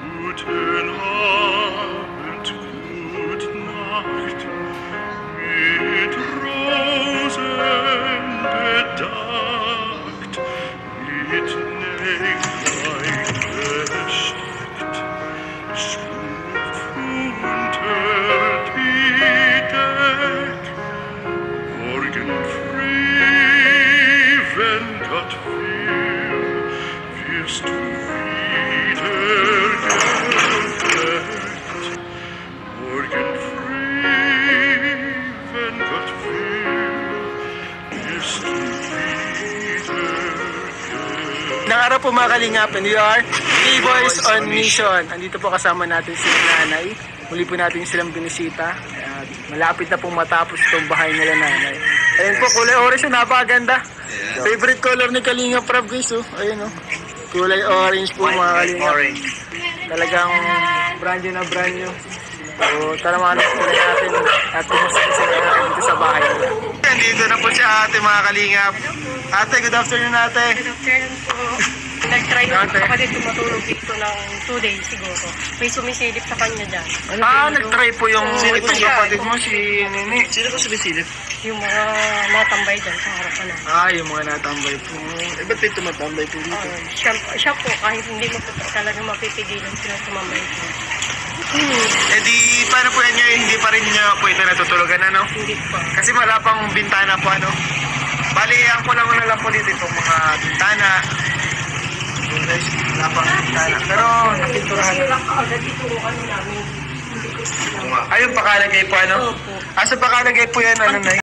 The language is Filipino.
Guten Abend, gute Nacht, mit Rosen bedeckt, mit Nektar besteckt, schlupf unter die Deck. Morgen früh, wenn Gott will, wirst du wieder geweckt. Morgen früh, wenn Gott will, wirst du wieder geweckt. Nang araw po mga kalingap, and we are K-Boys on Mission. Andito po kasama natin si nanay. Muli po natin silang binisita. Ayan, malapit na pong matapos itong bahay nila nanay. Ayun po, kulay orange yun, napakaganda. Favorite color ni Kalingap Prab guys, oh. Ayun oh. Kulay orange po mga kalingap. Talagang brand new na brand new. So tara mga natin natin at pumusok sila dito sa bahay nila. Dito na po si ate mga kalingap. Ate, good afternoon ate. Good afternoon po. Nag-try ko kapatid tumatulog dito ng 2 days siguro. May sumisilip sa kanya dyan. Nag-try po yung itong kapatid mo, si Nini. Sino po sumisilip? Yung mga natambay dyan sa harapan na. Yung mga natambay po. Ba't may tumatambay po dito? Siya po, kahit hindi mo po talaga mapipigilan sila tumambay po. Di, paano po yan ngayon? Hindi pa rin niya po ito natutulugan, ano? Hindi po. Kasi wala pang bintana po, ano? Bali, ang kulang na lang po dito itong mga bintana. Yun guys, wala pang bintana. Pero, napinturahan. Kasi lang kaagad dito ano namin. Ayun, pakalagay po, ano? Opo. Asa pakalagay po yan, ano na